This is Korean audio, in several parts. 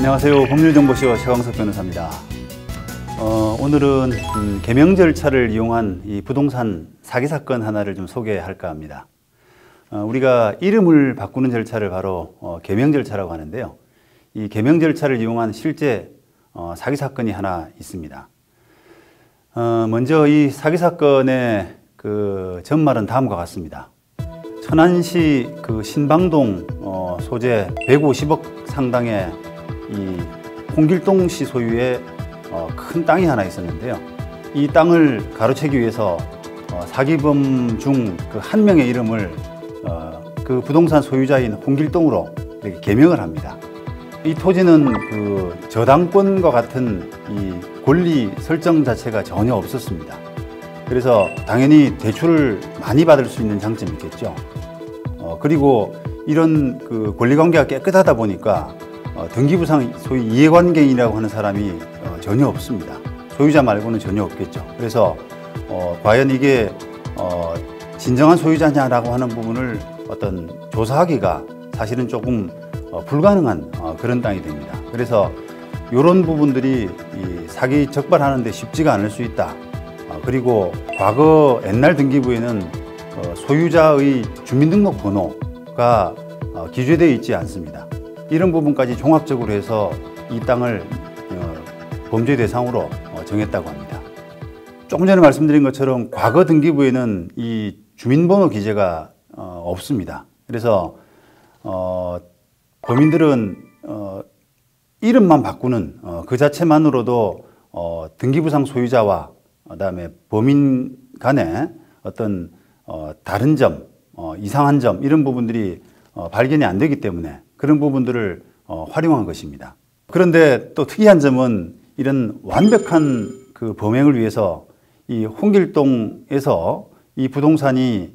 안녕하세요. 법률정보쇼 최광석 변호사입니다. 오늘은 개명 절차를 이용한 이 부동산 사기 사건 하나를 좀 소개할까 합니다. 우리가 이름을 바꾸는 절차를 바로 개명 절차라고 하는데요. 이 개명 절차를 이용한 실제 사기 사건이 하나 있습니다. 먼저 이 사기 사건의 그 전말은 다음과 같습니다. 천안시 그 신방동 소재 150억 상당의 이 홍길동 씨 소유의 큰 땅이 하나 있었는데요. 이 땅을 가로채기 위해서 사기범 중 그 한 명의 이름을 그 부동산 소유자인 홍길동으로 이렇게 개명을 합니다. 이 토지는 그 저당권과 같은 이 권리 설정 자체가 전혀 없었습니다. 그래서 당연히 대출을 많이 받을 수 있는 장점이 있겠죠. 그리고 이런 그 권리관계가 깨끗하다 보니까 등기부상 소위 이해관계인이라고 하는 사람이 전혀 없습니다. 소유자 말고는 전혀 없겠죠. 그래서 과연 이게 진정한 소유자냐라고 하는 부분을 어떤 조사하기가 사실은 조금 불가능한 그런 땅이 됩니다. 그래서 이런 부분들이 이 사기 적발하는 데 쉽지가 않을 수 있다. 그리고 과거 옛날 등기부에는 소유자의 주민등록번호가 기재되어 있지 않습니다. 이런 부분까지 종합적으로 해서 이 땅을 범죄 대상으로 정했다고 합니다. 조금 전에 말씀드린 것처럼 과거 등기부에는 이 주민번호 기재가 없습니다. 그래서 범인들은 이름만 바꾸는 그 자체만으로도 등기부상 소유자와 그다음에 범인 간에 어떤 다른 점, 이상한 점 이런 부분들이 발견이 안 되기 때문에 그런 부분들을 활용한 것입니다. 그런데 또 특이한 점은 이런 완벽한 그 범행을 위해서 이 홍길동에서 이 부동산이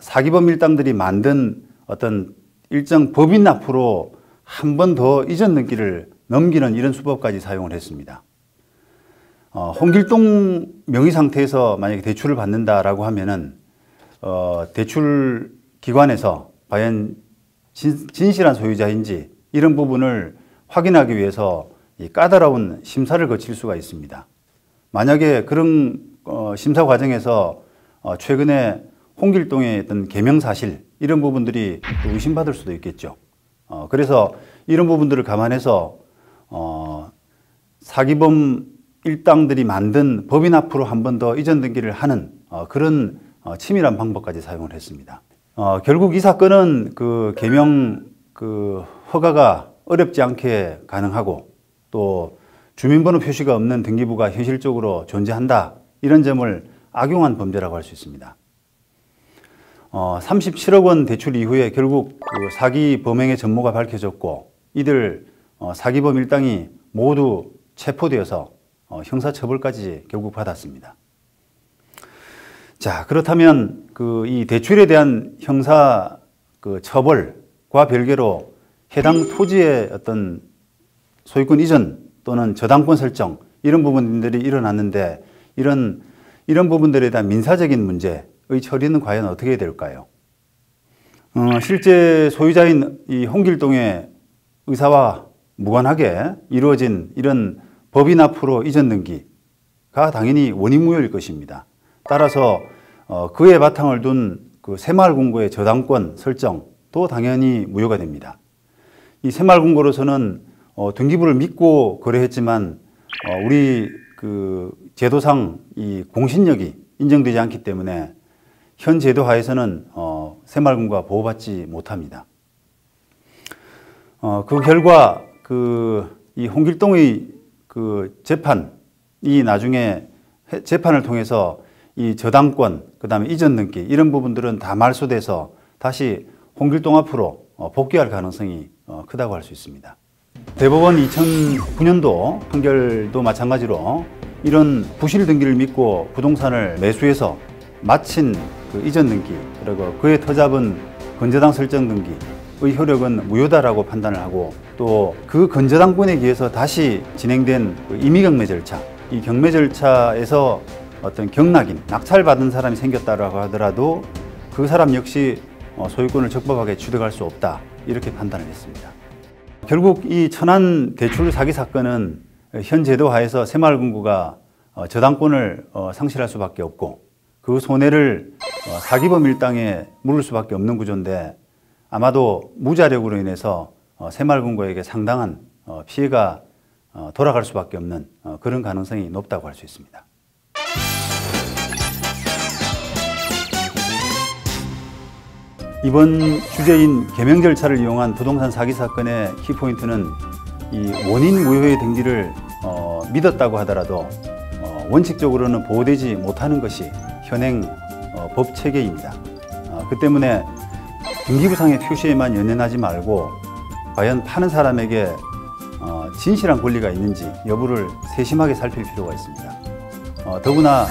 사기범 일당들이 만든 어떤 일정 법인 앞으로 한 번 더 이전 등기를 넘기는 이런 수법까지 사용을 했습니다. 홍길동 명의 상태에서 만약에 대출을 받는다라고 하면은 대출 기관에서 과연 진실한 소유자인지 이런 부분을 확인하기 위해서 이 까다로운 심사를 거칠 수가 있습니다. 만약에 그런 심사 과정에서 최근에 홍길동의 어떤 개명 사실 이런 부분들이 의심받을 수도 있겠죠. 그래서 이런 부분들을 감안해서 사기범 일당들이 만든 법인 앞으로 한 번 더 이전 등기를 하는 그런 치밀한 방법까지 사용을 했습니다. 결국 이 사건은 그 개명 그 허가가 어렵지 않게 가능하고 또 주민번호 표시가 없는 등기부가 현실적으로 존재한다 이런 점을 악용한 범죄라고 할 수 있습니다. 37억 원 대출 이후에 결국 그 사기 범행의 전모가 밝혀졌고 이들 사기범 일당이 모두 체포되어서 형사처벌까지 결국 받았습니다. 자, 그렇다면 그 이 대출에 대한 형사 그 처벌과 별개로 해당 토지의 어떤 소유권 이전 또는 저당권 설정 이런 부분들이 일어났는데 이런 부분들에 대한 민사적인 문제의 처리는 과연 어떻게 될까요? 실제 소유자인 이 홍길동의 의사와 무관하게 이루어진 이런 법인 앞으로 이전 등기가 당연히 원인무효일 것입니다. 따라서 그에 바탕을 둔 그 새마을금고의 저당권 설정도 당연히 무효가 됩니다. 이 새마을금고로서는 등기부를 믿고 거래했지만 우리 그 제도상 이 공신력이 인정되지 않기 때문에 현 제도 하에서는 새마을금고가 보호받지 못합니다. 그 결과 이 홍길동의 그 재판이 나중에 재판을 통해서 이 저당권, 그 다음에 이전 등기 이런 부분들은 다 말소돼서 다시 홍길동 앞으로 복귀할 가능성이 크다고 할 수 있습니다. 대법원 2009년도 판결도 마찬가지로 이런 부실 등기를 믿고 부동산을 매수해서 마친 그 이전 등기 그리고 그에 터잡은 건저당 설정 등기의 효력은 무효다라고 판단을 하고 또 그 건저당권에 기해서 다시 진행된 그 임의경매 절차, 이 경매 절차에서 어떤 경락인, 낙찰받은 사람이 생겼다라고 하더라도 그 사람 역시 소유권을 적법하게 취득할 수 없다 이렇게 판단을 했습니다. 결국 이 천안 대출 사기 사건은 현 제도 하에서 새마을금고가 저당권을 상실할 수밖에 없고 그 손해를 사기범 일당에 물을 수밖에 없는 구조인데 아마도 무자력으로 인해서 새마을금고에게 상당한 피해가 돌아갈 수밖에 없는 그런 가능성이 높다고 할 수 있습니다. 이번 주제인 개명 절차를 이용한 부동산 사기 사건의 키포인트는 이 원인 무효의 등기를 믿었다고 하더라도 원칙적으로는 보호되지 못하는 것이 현행 법 체계입니다. 그 때문에 등기부상의 표시에만 연연하지 말고 과연 파는 사람에게 진실한 권리가 있는지 여부를 세심하게 살필 필요가 있습니다. 더구나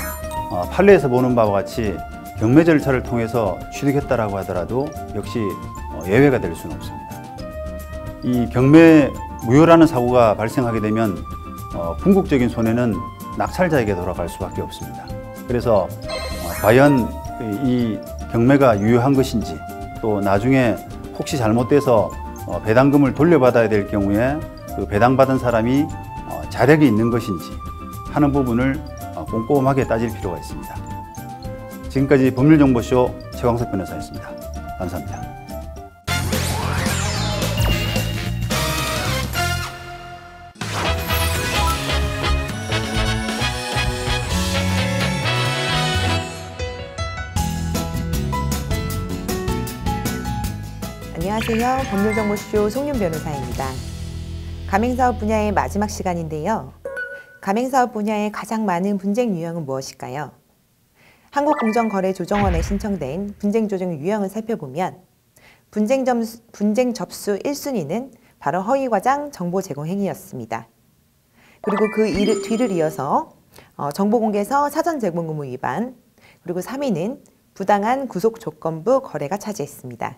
판례에서 보는 바와 같이 경매 절차를 통해서 취득했다라고 하더라도 역시 예외가 될 수는 없습니다. 이 경매 무효라는 사고가 발생하게 되면 궁극적인 손해는 낙찰자에게 돌아갈 수밖에 없습니다. 그래서 과연 이 경매가 유효한 것인지 또 나중에 혹시 잘못돼서 배당금을 돌려받아야 될 경우에 그 배당받은 사람이 자력이 있는 것인지 하는 부분을 꼼꼼하게 따질 필요가 있습니다. 지금까지 법률정보쇼 최광석 변호사였습니다. 감사합니다. 안녕하세요. 법률정보쇼 송윤 변호사입니다. 가맹사업 분야의 마지막 시간인데요. 가맹사업 분야의 가장 많은 분쟁 유형은 무엇일까요? 한국공정거래조정원에 신청된 분쟁조정 유형을 살펴보면 분쟁 접수 1순위는 바로 허위과장 정보 제공 행위였습니다. 그리고 그 뒤를 이어서 정보공개서 사전 제공 의무 위반, 그리고 3위는 부당한 구속조건부 거래가 차지했습니다.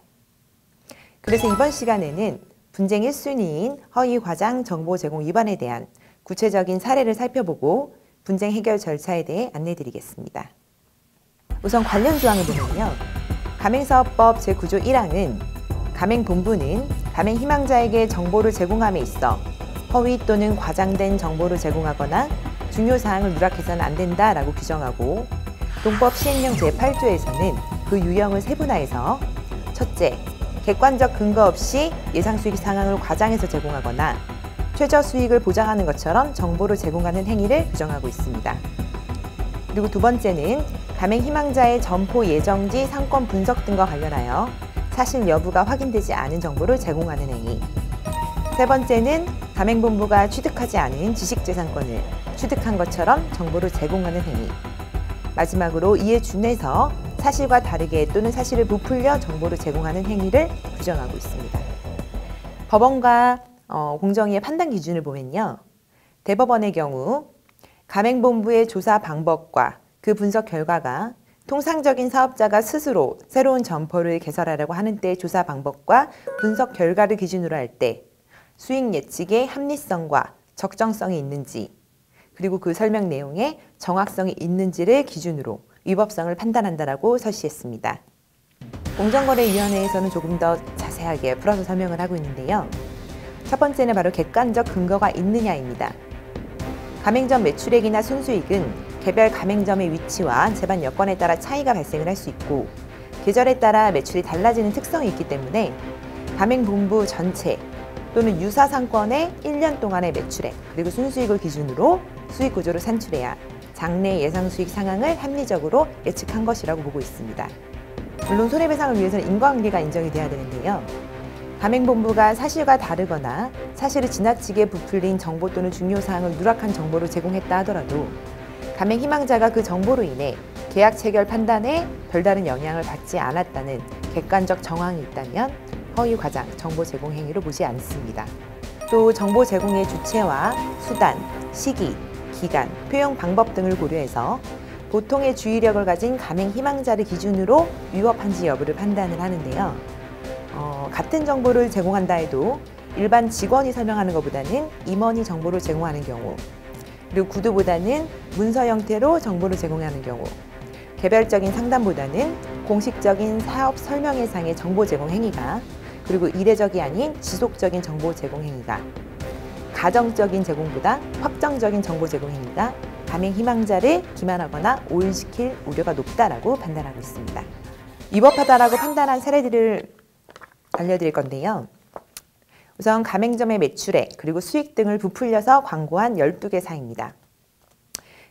그래서 이번 시간에는 분쟁 1순위인 허위과장 정보 제공 위반에 대한 구체적인 사례를 살펴보고 분쟁 해결 절차에 대해 안내드리겠습니다. 우선 관련 조항을 보면요. 가맹사업법 제9조 1항은 가맹본부는 가맹 희망자에게 정보를 제공함에 있어 허위 또는 과장된 정보를 제공하거나 중요사항을 누락해서는 안 된다라고 규정하고 동법 시행령 제8조에서는 그 유형을 세분화해서 첫째, 객관적 근거 없이 예상수익 상황을 과장해서 제공하거나 최저수익을 보장하는 것처럼 정보를 제공하는 행위를 규정하고 있습니다. 그리고 두 번째는 가맹 희망자의 점포 예정지 상권 분석 등과 관련하여 사실 여부가 확인되지 않은 정보를 제공하는 행위. 세 번째는 가맹본부가 취득하지 않은 지식재산권을 취득한 것처럼 정보를 제공하는 행위. 마지막으로 이에 준해서 사실과 다르게 또는 사실을 부풀려 정보를 제공하는 행위를 규정하고 있습니다. 법원과 공정위의 판단 기준을 보면요. 대법원의 경우 가맹본부의 조사 방법과 그 분석 결과가 통상적인 사업자가 스스로 새로운 점포를 개설하려고 하는 때의 조사 방법과 분석 결과를 기준으로 할 때 수익 예측의 합리성과 적정성이 있는지, 그리고 그 설명 내용에 정확성이 있는지를 기준으로 위법성을 판단한다라고 설시했습니다. 공정거래위원회에서는 조금 더 자세하게 풀어서 설명을 하고 있는데요. 첫 번째는 바로 객관적 근거가 있느냐입니다. 가맹점 매출액이나 순수익은 개별 가맹점의 위치와 재반 여건에 따라 차이가 발생을 할 수 있고 계절에 따라 매출이 달라지는 특성이 있기 때문에 가맹본부 전체 또는 유사 상권의 1년 동안의 매출액 그리고 순수익을 기준으로 수익 구조를 산출해야 장래 예상 수익 상황을 합리적으로 예측한 것이라고 보고 있습니다. 물론 손해배상을 위해서는 인과관계가 인정이 돼야 되는데요. 가맹본부가 사실과 다르거나 사실을 지나치게 부풀린 정보 또는 중요사항을 누락한 정보를 제공했다 하더라도 가맹 희망자가 그 정보로 인해 계약 체결 판단에 별다른 영향을 받지 않았다는 객관적 정황이 있다면 허위 과장 정보 제공 행위로 보지 않습니다. 또 정보 제공의 주체와 수단, 시기, 기간, 표현 방법 등을 고려해서 보통의 주의력을 가진 가맹 희망자를 기준으로 위법한지 여부를 판단을 하는데요. 같은 정보를 제공한다 해도 일반 직원이 설명하는 것보다는 임원이 정보를 제공하는 경우, 그리고 구두보다는 문서 형태로 정보를 제공하는 경우, 개별적인 상담보다는 공식적인 사업 설명회상의 정보 제공 행위가 그리고 이례적이 아닌 지속적인 정보 제공 행위가, 가정적인 제공보다 확정적인 정보 제공 행위가 감행 희망자를 기만하거나 오인시킬 우려가 높다라고 판단하고 있습니다. 위법하다라고 판단한 사례들을 알려드릴 건데요. 우선 가맹점의 매출액 그리고 수익 등을 부풀려서 광고한 12개 사입니다.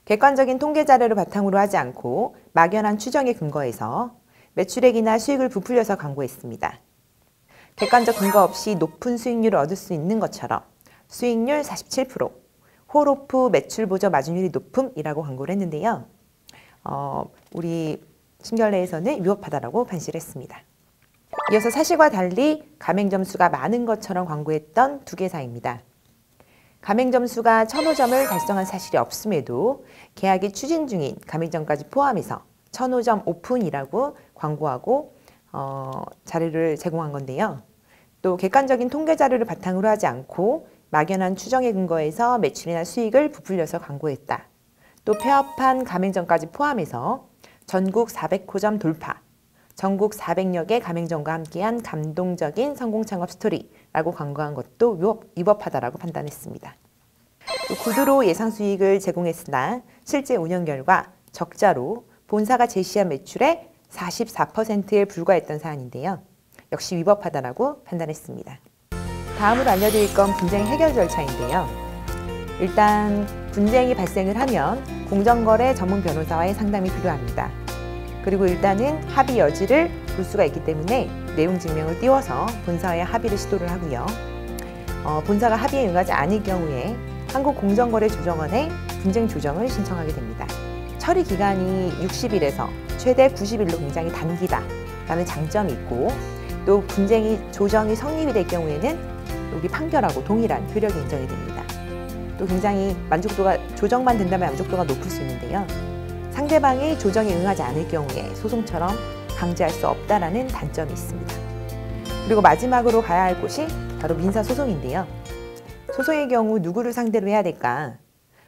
객관적인 통계 자료를 바탕으로 하지 않고 막연한 추정에 근거해서 매출액이나 수익을 부풀려서 광고했습니다. 객관적 근거 없이 높은 수익률을 얻을 수 있는 것처럼 수익률 47%, 홀오프 매출 보조 마진율이 높음이라고 광고를 했는데요. 우리 심결례에서는 위법하다라고 판시를 했습니다. 이어서 사실과 달리 가맹점 수가 많은 것처럼 광고했던 2개 사입니다. 가맹점 수가 1,005점을 달성한 사실이 없음에도 계약이 추진 중인 가맹점까지 포함해서 1,005점 오픈이라고 광고하고 자료를 제공한 건데요. 또 객관적인 통계 자료를 바탕으로 하지 않고 막연한 추정에 근거해서 매출이나 수익을 부풀려서 광고했다. 또 폐업한 가맹점까지 포함해서 전국 400호점 돌파, 전국 400여 개 가맹점과 함께한 감동적인 성공 창업 스토리라고 광고한 것도 위법하다라고 판단했습니다. 또 구두로 예상 수익을 제공했으나 실제 운영 결과 적자로 본사가 제시한 매출의 44%에 불과했던 사안인데요. 역시 위법하다라고 판단했습니다. 다음으로 알려드릴 건 분쟁 해결 절차인데요. 일단 분쟁이 발생을 하면 공정거래 전문 변호사와의 상담이 필요합니다. 그리고 일단은 합의 여지를 볼 수가 있기 때문에 내용 증명을 띄워서 본사와의 합의를 시도를 하고요. 본사가 합의에 응하지 않을 경우에 한국공정거래조정원에 분쟁 조정을 신청하게 됩니다. 처리 기간이 60일에서 최대 90일로 굉장히 단기다라는 장점이 있고, 또 분쟁이 조정이 성립이 될 경우에는 여기 판결하고 동일한 효력이 인정이 됩니다. 또 굉장히 조정만 된다면 만족도가 높을 수 있는데요. 상대방이 조정에 응하지 않을 경우에 소송처럼 강제할 수 없다라는 단점이 있습니다. 그리고 마지막으로 가야 할 곳이 바로 민사소송인데요. 소송의 경우 누구를 상대로 해야 될까?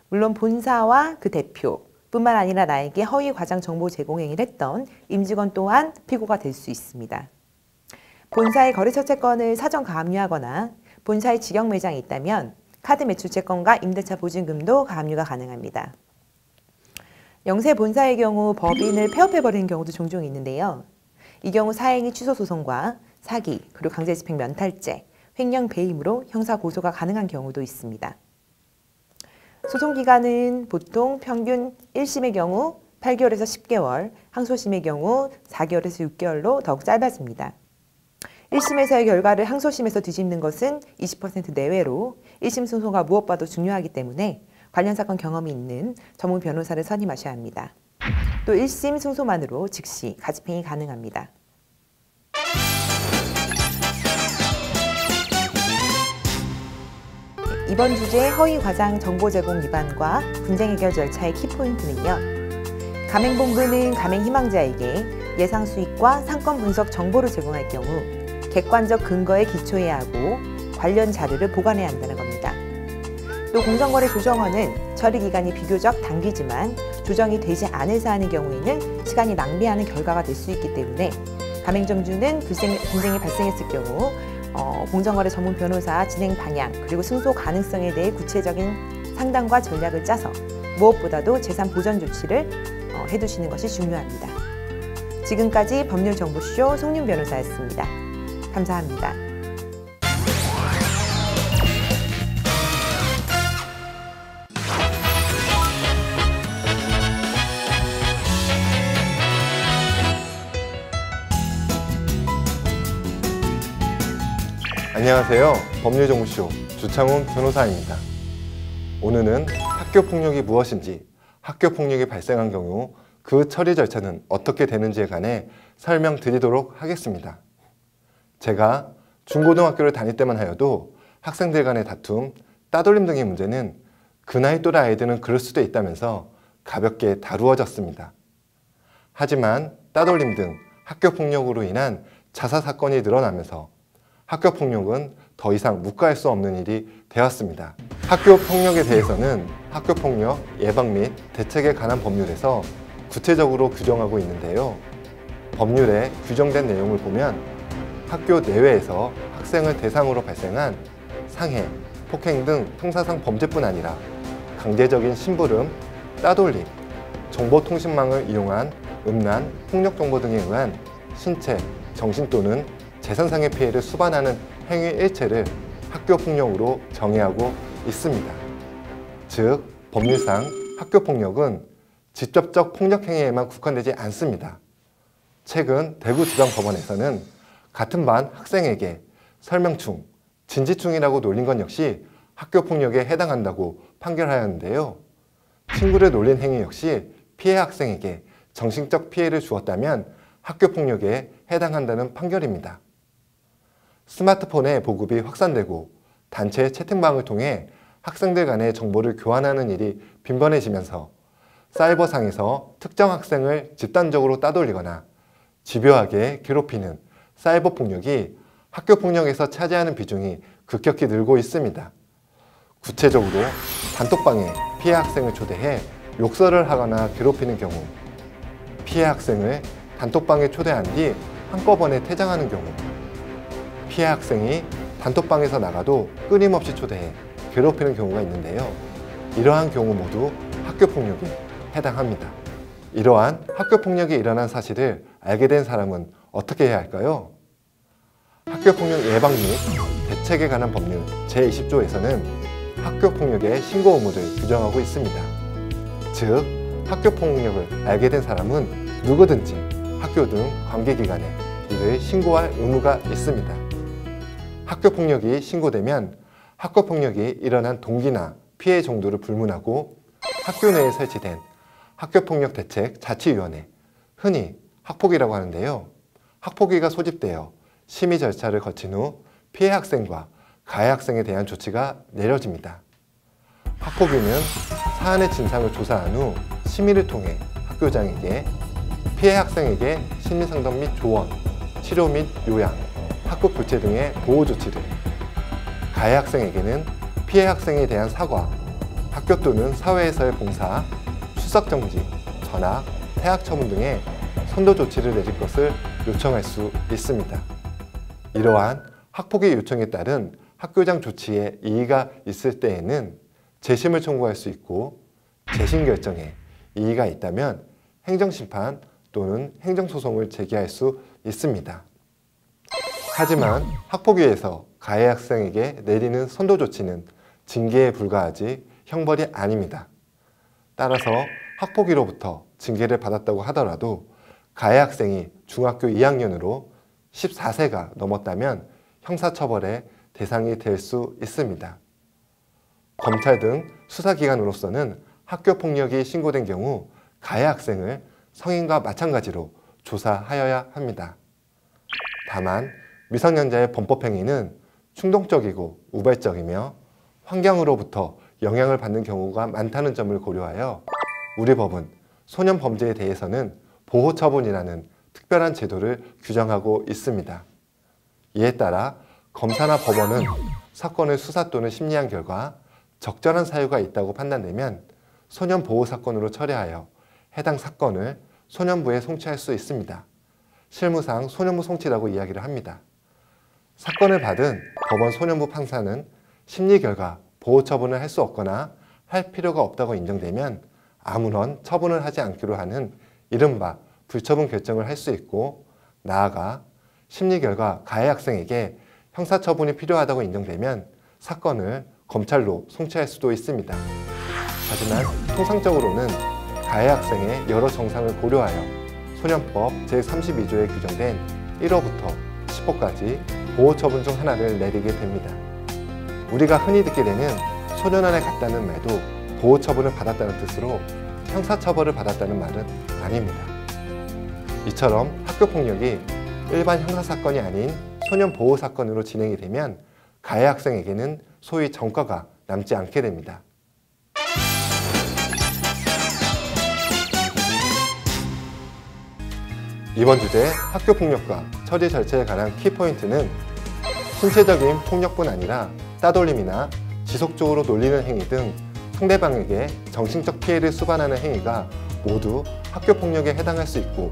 물론 본사와 그 대표 뿐만 아니라 나에게 허위 과장 정보 제공 행위를 했던 임직원 또한 피고가 될 수 있습니다. 본사의 거래처 채권을 사전 가압류하거나 본사의 직영 매장이 있다면 카드 매출 채권과 임대차 보증금도 가압류가 가능합니다. 영세 본사의 경우 법인을 폐업해버리는 경우도 종종 있는데요. 이 경우 사행위 취소 소송과 사기, 그리고 강제집행 면탈죄, 횡령 배임으로 형사 고소가 가능한 경우도 있습니다. 소송 기간은 보통 평균 1심의 경우 8개월에서 10개월, 항소심의 경우 4개월에서 6개월로 더욱 짧아집니다. 1심에서의 결과를 항소심에서 뒤집는 것은 20% 내외로 1심 승소가 무엇보다도 중요하기 때문에 관련 사건 경험이 있는 전문 변호사를 선임하셔야 합니다. 또 1심 승소만으로 즉시 가집행이 가능합니다. 이번 주제의 허위 과장 정보 제공 위반과 분쟁 해결 절차의 키포인트는요. 가맹본부는 가맹 희망자에게 예상 수익과 상권 분석 정보를 제공할 경우 객관적 근거에 기초해야 하고 관련 자료를 보관해야 한다는 겁니다. 또 공정거래조정원은 처리 기간이 비교적 단기지만 조정이 되지 않을 사안의 경우에는 시간이 낭비하는 결과가 될 수 있기 때문에 가맹점주는 분쟁이 발생했을 경우 공정거래 전문 변호사 진행 방향 그리고 승소 가능성에 대해 구체적인 상담과 전략을 짜서 무엇보다도 재산 보전 조치를 해두시는 것이 중요합니다. 지금까지 법률정보쇼 송윤 변호사였습니다. 감사합니다. 안녕하세요. 법률정보쇼 주창훈 변호사입니다. 오늘은 학교폭력이 무엇인지, 학교폭력이 발생한 경우 그 처리 절차는 어떻게 되는지에 관해 설명드리도록 하겠습니다. 제가 중고등학교를 다닐 때만 하여도 학생들 간의 다툼, 따돌림 등의 문제는 그 나이 또래 아이들은 그럴 수도 있다면서 가볍게 다루어졌습니다. 하지만 따돌림 등 학교폭력으로 인한 자살 사건이 늘어나면서 학교폭력은 더 이상 묵과할 수 없는 일이 되었습니다. 학교폭력에 대해서는 학교폭력 예방 및 대책에 관한 법률에서 구체적으로 규정하고 있는데요. 법률에 규정된 내용을 보면 학교 내외에서 학생을 대상으로 발생한 상해, 폭행 등 형사상 범죄뿐 아니라 강제적인 심부름, 따돌림, 정보통신망을 이용한 음란, 폭력 정보 등에 의한 신체, 정신 또는 재산상의 피해를 수반하는 행위 일체를 학교폭력으로 정의하고 있습니다. 즉, 법률상 학교폭력은 직접적 폭력 행위에만 국한되지 않습니다. 최근 대구지방법원에서는 같은 반 학생에게 설명충, 진지충이라고 놀린 것 역시 학교폭력에 해당한다고 판결하였는데요. 친구를 놀린 행위 역시 피해 학생에게 정신적 피해를 주었다면 학교폭력에 해당한다는 판결입니다. 스마트폰의 보급이 확산되고 단체 채팅방을 통해 학생들 간의 정보를 교환하는 일이 빈번해지면서 사이버상에서 특정 학생을 집단적으로 따돌리거나 집요하게 괴롭히는 사이버 폭력이 학교 폭력에서 차지하는 비중이 급격히 늘고 있습니다. 구체적으로 단톡방에 피해 학생을 초대해 욕설을 하거나 괴롭히는 경우, 피해 학생을 단톡방에 초대한 뒤 한꺼번에 퇴장하는 경우, 피해 학생이 단톡방에서 나가도 끊임없이 초대해 괴롭히는 경우가 있는데요. 이러한 경우 모두 학교 폭력에 해당합니다. 이러한 학교 폭력이 일어난 사실을 알게 된 사람은 어떻게 해야 할까요? 학교폭력 예방 및 대책에 관한 법률 제20조에서는 학교폭력의 신고 의무를 규정하고 있습니다. 즉, 학교폭력을 알게 된 사람은 누구든지 학교 등 관계기관에 이를 신고할 의무가 있습니다. 학교폭력이 신고되면 학교폭력이 일어난 동기나 피해 정도를 불문하고 학교 내에 설치된 학교폭력대책자치위원회, 흔히 학폭위라고 하는데요. 학폭위가 소집되어 심의 절차를 거친 후 피해 학생과 가해 학생에 대한 조치가 내려집니다. 학폭위는 사안의 진상을 조사한 후 심의를 통해 학교장에게 피해 학생에게 심리상담 및 조언, 치료 및 요양, 학급 교체 등의 보호 조치를, 가해 학생에게는 피해 학생에 대한 사과, 학교 또는 사회에서의 봉사, 출석 정지, 전학, 퇴학 처분 등의 선도 조치를 내릴 것을 요청할 수 있습니다. 이러한 학폭위 요청에 따른 학교장 조치에 이의가 있을 때에는 재심을 청구할 수 있고, 재심 결정에 이의가 있다면 행정심판 또는 행정소송을 제기할 수 있습니다. 하지만 학폭위에서 가해 학생에게 내리는 선도 조치는 징계에 불과하지 형벌이 아닙니다. 따라서 학폭위로부터 징계를 받았다고 하더라도 가해 학생이 중학교 2학년으로 14세가 넘었다면 형사처벌의 대상이 될 수 있습니다. 검찰 등 수사기관으로서는 학교폭력이 신고된 경우 가해 학생을 성인과 마찬가지로 조사하여야 합니다. 다만 미성년자의 범법행위는 충동적이고 우발적이며 환경으로부터 영향을 받는 경우가 많다는 점을 고려하여 우리 법은 소년 범죄에 대해서는 보호처분이라는 특별한 제도를 규정하고 있습니다. 이에 따라 검사나 법원은 사건을 수사 또는 심리한 결과 적절한 사유가 있다고 판단되면 소년보호 사건으로 처리하여 해당 사건을 소년부에 송치할 수 있습니다. 실무상 소년부 송치라고 이야기를 합니다. 사건을 받은 법원 소년부 판사는 심리 결과 보호 처분을 할 수 없거나 할 필요가 없다고 인정되면 아무런 처분을 하지 않기로 하는 이른바 불처분 결정을 할 수 있고, 나아가 심리 결과 가해 학생에게 형사처분이 필요하다고 인정되면 사건을 검찰로 송치할 수도 있습니다. 하지만 통상적으로는 가해 학생의 여러 정상을 고려하여 소년법 제32조에 규정된 1호부터 10호까지 보호처분 중 하나를 내리게 됩니다. 우리가 흔히 듣게 되는 소년원에 갔다는 말도 보호처분을 받았다는 뜻으로 형사처벌을 받았다는 말은 아닙니다. 이처럼 학교폭력이 일반 형사사건이 아닌 소년보호사건으로 진행이 되면 가해 학생에게는 소위 전과가 남지 않게 됩니다. 이번 주제 학교폭력과 처리 절차에 관한 키포인트는 신체적인 폭력뿐 아니라 따돌림이나 지속적으로 놀리는 행위 등 상대방에게 정신적 피해를 수반하는 행위가 모두 학교폭력에 해당할 수 있고,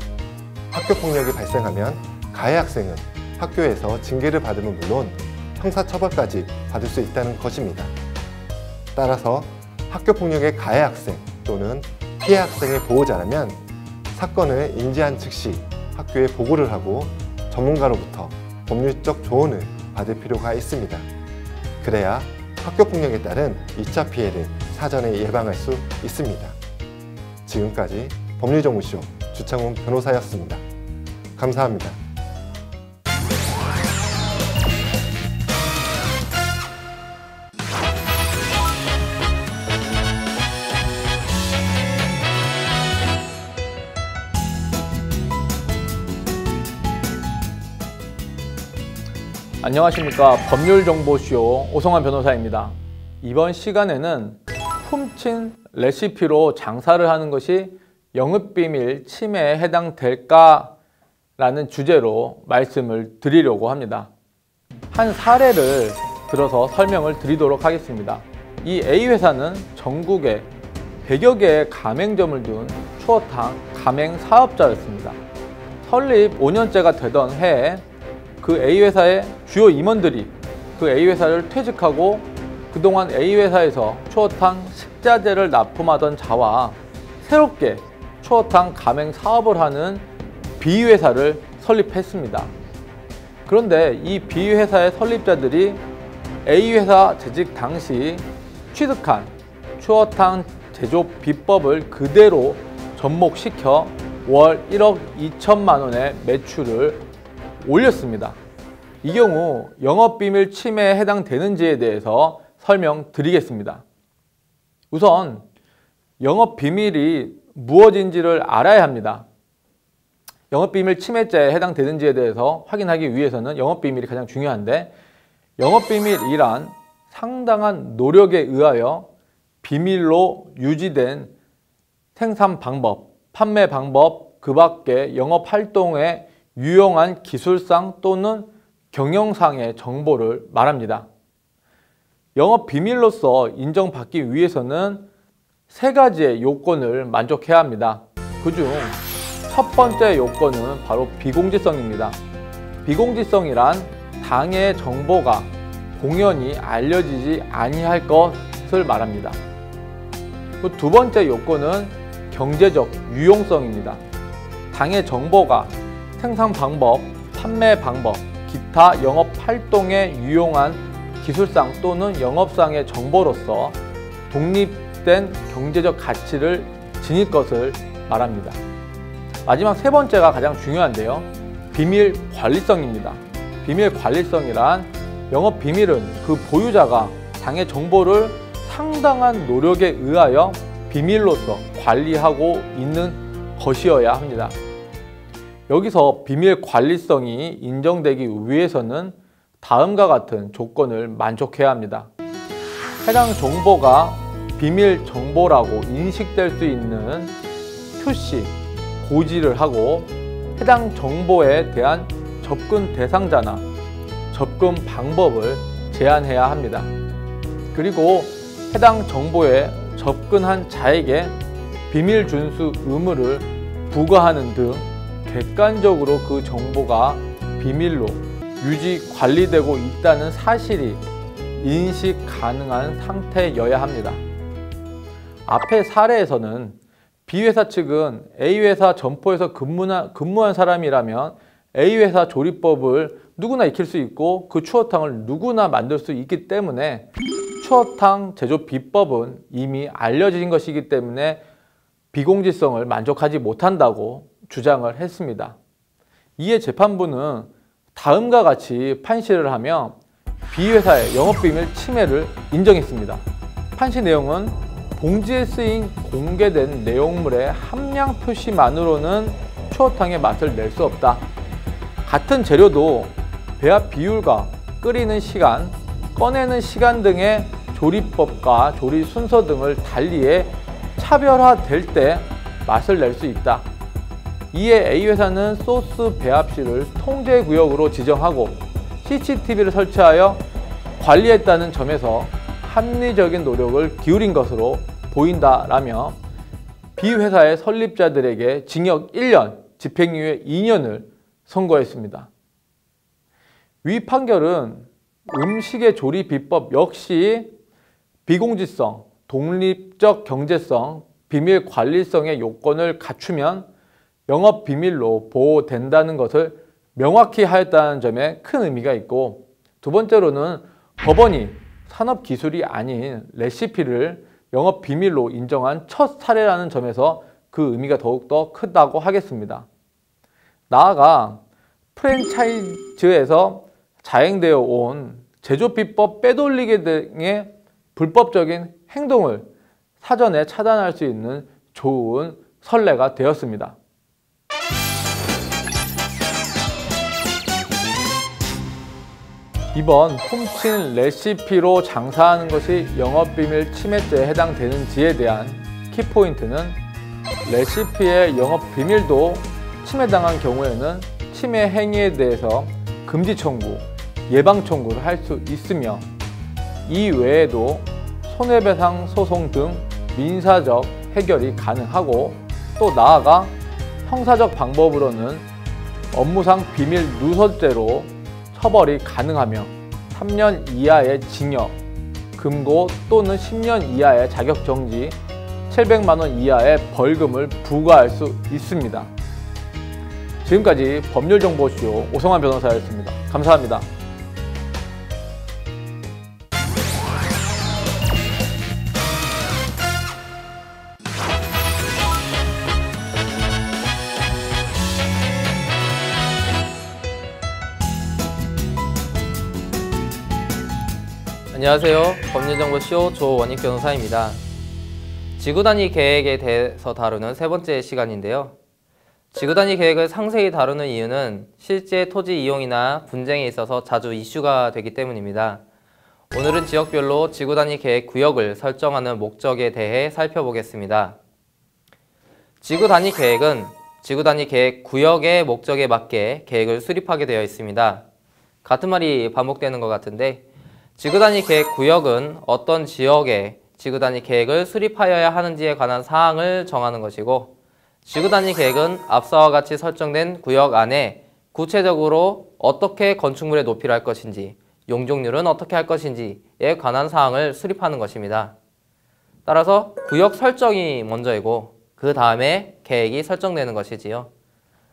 학교폭력이 발생하면 가해 학생은 학교에서 징계를 받으면 물론 형사처벌까지 받을 수 있다는 것입니다. 따라서 학교폭력의 가해 학생 또는 피해 학생의 보호자라면 사건을 인지한 즉시 학교에 보고를 하고 전문가로부터 법률적 조언을 받을 필요가 있습니다. 그래야 학교폭력에 따른 2차 피해를 사전에 예방할 수 있습니다. 지금까지 법률정보쇼 주창훈 변호사였습니다. 감사합니다. 안녕하십니까. 법률정보쇼 오성환 변호사입니다. 이번 시간에는 훔친 레시피로 장사를 하는 것이 영업비밀 침해에 해당될까? 라는 주제로 말씀을 드리려고 합니다. 한 사례를 들어서 설명을 드리도록 하겠습니다. 이 A회사는 전국에 100여 개의 가맹점을 둔 추어탕 가맹 사업자였습니다. 설립 5년째가 되던 해에 그 A회사의 주요 임원들이 그 A회사를 퇴직하고 그동안 A회사에서 추어탕 식자재를 납품하던 자와 새롭게 추어탕 가맹 사업을 하는 B회사를 설립했습니다. 그런데 이 B회사의 설립자들이 A회사 재직 당시 취득한 추어탕 제조 비법을 그대로 접목시켜 월 1억 2천만 원의 매출을 올렸습니다. 이 경우 영업비밀 침해에 해당되는지에 대해서 설명드리겠습니다. 우선 영업비밀이 무엇인지를 알아야 합니다. 영업비밀 침해죄에 해당되는지에 대해서 확인하기 위해서는 영업비밀이 가장 중요한데, 영업비밀이란 상당한 노력에 의하여 비밀로 유지된 생산 방법, 판매 방법, 그 밖에 영업활동에 유용한 기술상 또는 경영상의 정보를 말합니다. 영업비밀로서 인정받기 위해서는 세 가지의 요건을 만족해야 합니다. 그중 첫 번째 요건은 바로 비공지성입니다. 비공지성이란 당해의 정보가 공연히 알려지지 아니할 것을 말합니다. 두 번째 요건은 경제적 유용성입니다. 당해 정보가 생산 방법, 판매 방법, 기타 영업 활동에 유용한 기술상 또는 영업상의 정보로서 독립된 경제적 가치를 지닐 것을 말합니다. 마지막 세 번째가 가장 중요한데요. 비밀 관리성입니다. 비밀 관리성이란 영업 비밀은 그 보유자가 당해 정보를 상당한 노력에 의하여 비밀로서 관리하고 있는 것이어야 합니다. 여기서 비밀 관리성이 인정되기 위해서는 다음과 같은 조건을 만족해야 합니다. 해당 정보가 비밀 정보라고 인식될 수 있는 표시, 고지를 하고 해당 정보에 대한 접근 대상자나 접근 방법을 제한해야 합니다. 그리고 해당 정보에 접근한 자에게 비밀 준수 의무를 부과하는 등 객관적으로 그 정보가 비밀로 유지 관리되고 있다는 사실이 인식 가능한 상태여야 합니다. 앞의 사례에서는 B회사 측은 A회사 점포에서 근무한 사람이라면 A회사 조리법을 누구나 익힐 수 있고 그 추어탕을 누구나 만들 수 있기 때문에 추어탕 제조 비법은 이미 알려진 것이기 때문에 비공지성을 만족하지 못한다고 주장을 했습니다. 이에 재판부는 다음과 같이 판시를 하며 B회사의 영업비밀 침해를 인정했습니다. 판시 내용은 봉지에 쓰인 공개된 내용물의 함량 표시만으로는 추어탕의 맛을 낼 수 없다. 같은 재료도 배합 비율과 끓이는 시간, 꺼내는 시간 등의 조리법과 조리 순서 등을 달리해 차별화될 때 맛을 낼 수 있다. 이에 A회사는 소스 배합실을 통제구역으로 지정하고 CCTV를 설치하여 관리했다는 점에서 합리적인 노력을 기울인 것으로 보인다라며 B회사의 설립자들에게 징역 1년, 집행유예 2년을 선고했습니다. 위 판결은 음식의 조리 비법 역시 비공지성, 독립적 경제성, 비밀 관리성의 요건을 갖추면 영업 비밀로 보호된다는 것을 명확히 하였다는 점에 큰 의미가 있고, 두 번째로는 법원이 산업기술이 아닌 레시피를 영업 비밀로 인정한 첫 사례라는 점에서 그 의미가 더욱더 크다고 하겠습니다. 나아가 프랜차이즈에서 자행되어 온 제조비법 빼돌리기 등의 불법적인 행동을 사전에 차단할 수 있는 좋은 선례가 되었습니다. 이번 훔친 레시피로 장사하는 것이 영업비밀 침해죄에 해당되는지에 대한 키포인트는 레시피의 영업비밀도 침해당한 경우에는 침해 행위에 대해서 금지 청구, 예방 청구를 할 수 있으며, 이 외에도 손해배상 소송 등 민사적 해결이 가능하고, 또 나아가 형사적 방법으로는 업무상 비밀 누설죄로 처벌이 가능하며 3년 이하의 징역, 금고 또는 10년 이하의 자격정지, 700만 원 이하의 벌금을 부과할 수 있습니다. 지금까지 법률정보쇼 오성환 변호사였습니다. 감사합니다. 안녕하세요. 법률정보쇼 조원익 변호사입니다. 지구단위 계획에 대해서 다루는 세 번째 시간인데요. 지구단위 계획을 상세히 다루는 이유는 실제 토지 이용이나 분쟁에 있어서 자주 이슈가 되기 때문입니다. 오늘은 지역별로 지구단위 계획 구역을 설정하는 목적에 대해 살펴보겠습니다. 지구단위 계획은 지구단위 계획 구역의 목적에 맞게 계획을 수립하게 되어 있습니다. 같은 말이 반복되는 것 같은데, 지구단위 계획 구역은 어떤 지역에 지구단위 계획을 수립하여야 하는지에 관한 사항을 정하는 것이고, 지구단위 계획은 앞서와 같이 설정된 구역 안에 구체적으로 어떻게 건축물의 높이를 할 것인지, 용적률은 어떻게 할 것인지에 관한 사항을 수립하는 것입니다. 따라서 구역 설정이 먼저이고 그 다음에 계획이 설정되는 것이지요.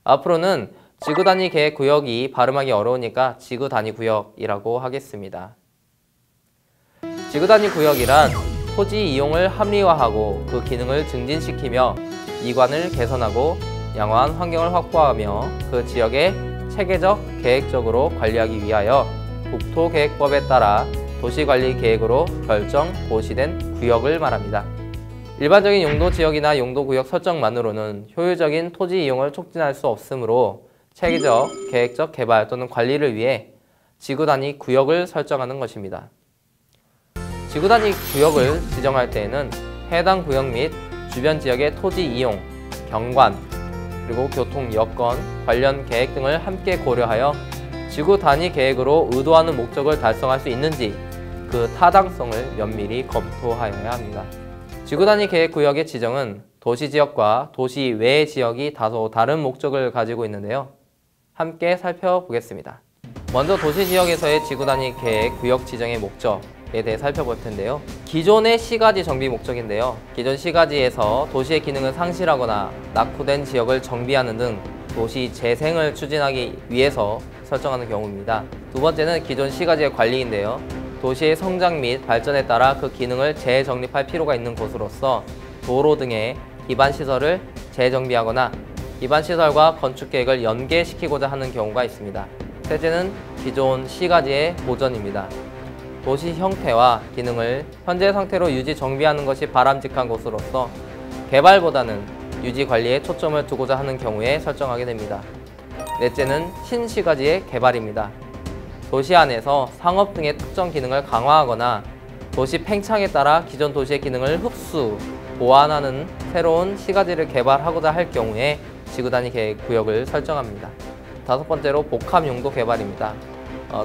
앞으로는 지구단위 계획 구역이 발음하기 어려우니까 지구단위 구역이라고 하겠습니다. 지구단위 구역이란 토지 이용을 합리화하고 그 기능을 증진시키며 이관을 개선하고 양호한 환경을 확보하며 그 지역의 체계적, 계획적으로 관리하기 위하여 국토계획법에 따라 도시관리계획으로 결정, 고시된 구역을 말합니다. 일반적인 용도지역이나 용도구역 설정만으로는 효율적인 토지 이용을 촉진할 수 없으므로 체계적, 계획적 개발 또는 관리를 위해 지구단위 구역을 설정하는 것입니다. 지구단위 구역을 지정할 때에는 해당 구역 및 주변 지역의 토지 이용, 경관, 그리고 교통 여건, 관련 계획 등을 함께 고려하여 지구단위 계획으로 의도하는 목적을 달성할 수 있는지 그 타당성을 면밀히 검토하여야 합니다. 지구단위 계획 구역의 지정은 도시지역과 도시 외의 지역이 다소 다른 목적을 가지고 있는데요. 함께 살펴보겠습니다. 먼저 도시지역에서의 지구단위 계획 구역 지정의 목적에 대해 살펴볼 텐데요. 기존의 시가지 정비 목적인데요. 기존 시가지에서 도시의 기능을 상실하거나 낙후된 지역을 정비하는 등 도시 재생을 추진하기 위해서 설정하는 경우입니다. 두 번째는 기존 시가지의 관리인데요. 도시의 성장 및 발전에 따라 그 기능을 재정립할 필요가 있는 곳으로서 도로 등의 기반시설을 재정비하거나 기반시설과 건축계획을 연계시키고자 하는 경우가 있습니다. 셋째는 기존 시가지의 보전입니다. 도시 형태와 기능을 현재 상태로 유지 정비하는 것이 바람직한 곳으로서 개발보다는 유지 관리에 초점을 두고자 하는 경우에 설정하게 됩니다. 넷째는 신시가지의 개발입니다. 도시 안에서 상업 등의 특정 기능을 강화하거나 도시 팽창에 따라 기존 도시의 기능을 흡수, 보완하는 새로운 시가지를 개발하고자 할 경우에 지구단위 계획 구역을 설정합니다. 다섯 번째로 복합 용도 개발입니다.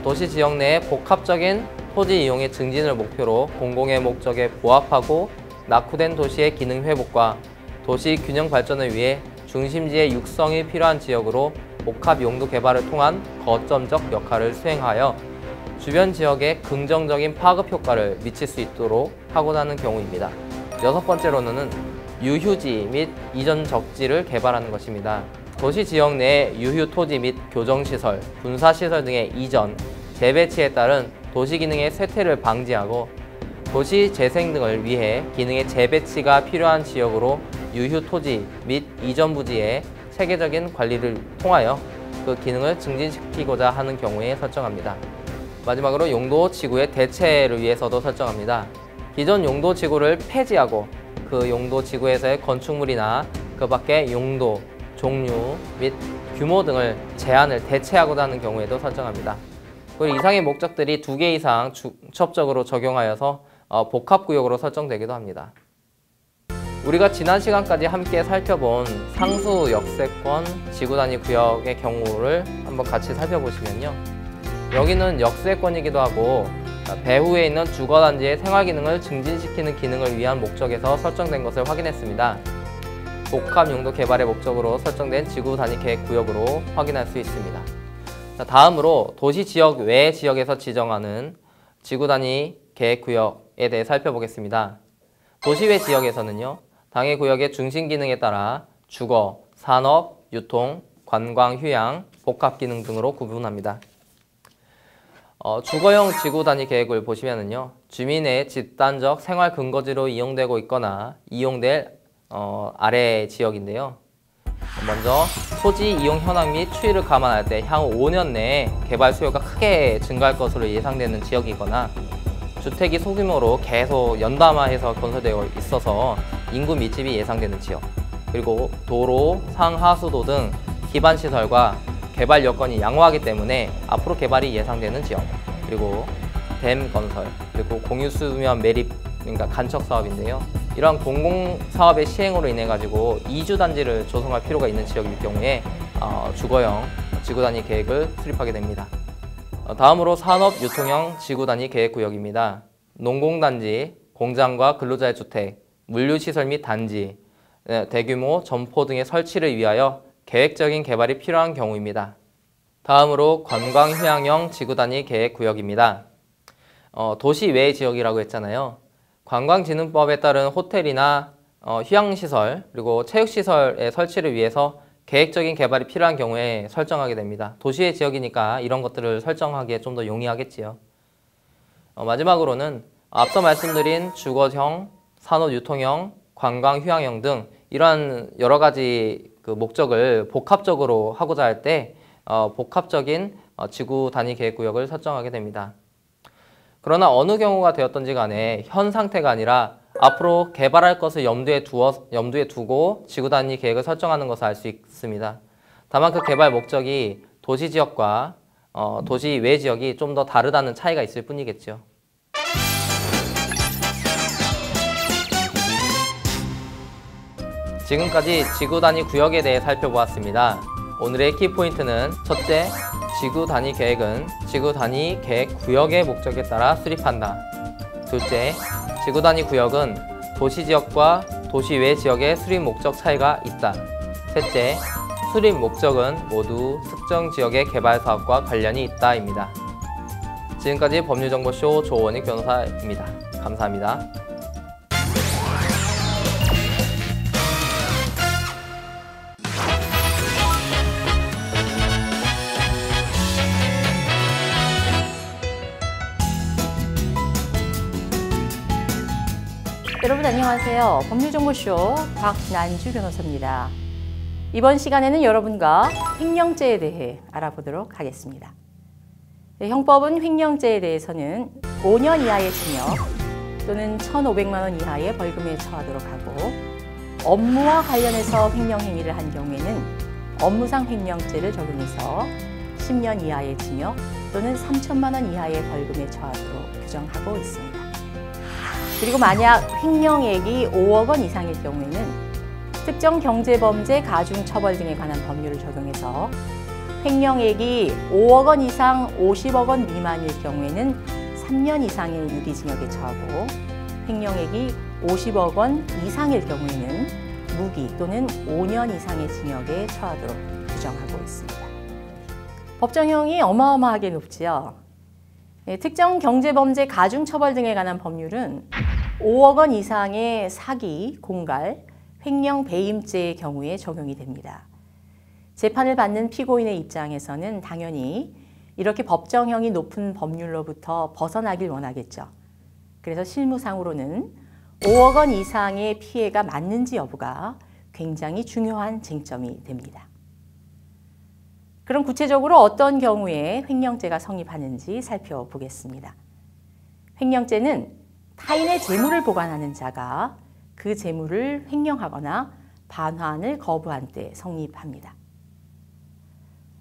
도시 지역 내에 복합적인 토지 이용의 증진을 목표로 공공의 목적에 부합하고 낙후된 도시의 기능 회복과 도시 균형 발전을 위해 중심지의 육성이 필요한 지역으로 복합 용도 개발을 통한 거점적 역할을 수행하여 주변 지역에 긍정적인 파급 효과를 미칠 수 있도록 하고자 하는 경우입니다. 여섯 번째로는 유휴지 및 이전 적지를 개발하는 것입니다. 도시 지역 내 유휴 토지 및 교정시설, 군사시설 등의 이전, 재배치에 따른 도시 기능의 쇠퇴를 방지하고 도시 재생 등을 위해 기능의 재배치가 필요한 지역으로 유휴 토지 및 이전 부지의 체계적인 관리를 통하여 그 기능을 증진시키고자 하는 경우에 설정합니다. 마지막으로 용도 지구의 대체를 위해서도 설정합니다. 기존 용도 지구를 폐지하고 그 용도 지구에서의 건축물이나 그 밖의 용도, 종류 및 규모 등을 제한을 대체하고자 하는 경우에도 설정합니다. 그리고 이상의 목적들이 2개 이상 중첩적으로 적용하여서 복합구역으로 설정되기도 합니다. 우리가 지난 시간까지 함께 살펴본 상수 역세권 지구단위 구역의 경우를 한번 같이 살펴보시면요. 여기는 역세권이기도 하고 배후에 있는 주거단지의 생활기능을 증진시키는 기능을 위한 목적에서 설정된 것을 확인했습니다. 복합용도 개발의 목적으로 설정된 지구단위 계획구역으로 확인할 수 있습니다. 다음으로 도시지역 외 지역에서 지정하는 지구단위 계획구역에 대해 살펴보겠습니다. 도시 외 지역에서는요, 당해 구역의 중심기능에 따라 주거, 산업, 유통, 관광, 휴양, 복합기능 등으로 구분합니다. 주거형 지구단위 계획을 보시면은요, 주민의 집단적 생활 근거지로 이용되고 있거나 이용될 아래 지역인데요. 먼저 토지 이용 현황 및 추이를 감안할 때 향후 5년 내에 개발 수요가 크게 증가할 것으로 예상되는 지역이거나 주택이 소규모로 계속 연담화해서 건설되어 있어서 인구 밀집이 예상되는 지역, 그리고 도로, 상하수도 등 기반시설과 개발 여건이 양호하기 때문에 앞으로 개발이 예상되는 지역, 그리고 댐 건설, 그리고 공유수면 매립, 그러니까 간척 사업인데요. 이러한 공공사업의 시행으로 인해 가지고 이주단지를 조성할 필요가 있는 지역일 경우에 주거형 지구단위 계획을 수립하게 됩니다. 다음으로 산업 유통형 지구단위 계획구역입니다. 농공단지, 공장과 근로자의 주택, 물류시설 및 단지, 대규모 점포 등의 설치를 위하여 계획적인 개발이 필요한 경우입니다. 다음으로 관광휴양형 지구단위 계획구역입니다. 도시 외 지역이라고 했잖아요. 관광진흥법에 따른 호텔이나 휴양시설, 그리고 체육시설의 설치를 위해서 계획적인 개발이 필요한 경우에 설정하게 됩니다. 도시의 지역이니까 이런 것들을 설정하기에 좀 더 용이하겠지요. 마지막으로는 앞서 말씀드린 주거형, 산업유통형, 관광휴양형 등 이러한 여러 가지 그 목적을 복합적으로 하고자 할 때 복합적인 지구 단위 계획구역을 설정하게 됩니다. 그러나 어느 경우가 되었던지 간에 현 상태가 아니라 앞으로 개발할 것을 염두에 두고 지구 단위 계획을 설정하는 것을 알 수 있습니다. 다만 그 개발 목적이 도시 지역과 도시 외 지역이 좀 더 다르다는 차이가 있을 뿐이겠죠. 지금까지 지구 단위 구역에 대해 살펴보았습니다. 오늘의 키포인트는 첫째, 지구 단위 계획은 지구 단위 계획 구역의 목적에 따라 수립한다. 둘째, 지구 단위 구역은 도시 지역과 도시 외 지역의 수립 목적 차이가 있다. 셋째, 수립 목적은 모두 특정 지역의 개발 사업과 관련이 있다입니다. 지금까지 법률정보쇼 조원익 변호사입니다. 감사합니다. 여러분 안녕하세요. 법률정보쇼 박난주 변호사입니다. 이번 시간에는 여러분과 횡령죄에 대해 알아보도록 하겠습니다. 형법은 횡령죄에 대해서는 5년 이하의 징역 또는 1,500만 원 이하의 벌금에 처하도록 하고, 업무와 관련해서 횡령 행위를 한 경우에는 업무상 횡령죄를 적용해서 10년 이하의 징역 또는 3천만 원 이하의 벌금에 처하도록 규정하고 있습니다. 그리고 만약 횡령액이 5억 원 이상일 경우에는 특정 경제범죄 가중처벌 등에 관한 법률을 적용해서 횡령액이 5억 원 이상 50억 원 미만일 경우에는 3년 이상의 유기징역에 처하고, 횡령액이 50억 원 이상일 경우에는 무기 또는 5년 이상의 징역에 처하도록 규정하고 있습니다. 법정형이 어마어마하게 높지요. 특정 경제범죄 가중처벌 등에 관한 법률은 5억 원 이상의 사기, 공갈, 횡령, 배임죄의 경우에 적용이 됩니다. 재판을 받는 피고인의 입장에서는 당연히 이렇게 법정형이 높은 법률로부터 벗어나길 원하겠죠. 그래서 실무상으로는 5억 원 이상의 피해가 맞는지 여부가 굉장히 중요한 쟁점이 됩니다. 그럼 구체적으로 어떤 경우에 횡령죄가 성립하는지 살펴보겠습니다. 횡령죄는 타인의 재물을 보관하는 자가 그 재물을 횡령하거나 반환을 거부한 때 성립합니다.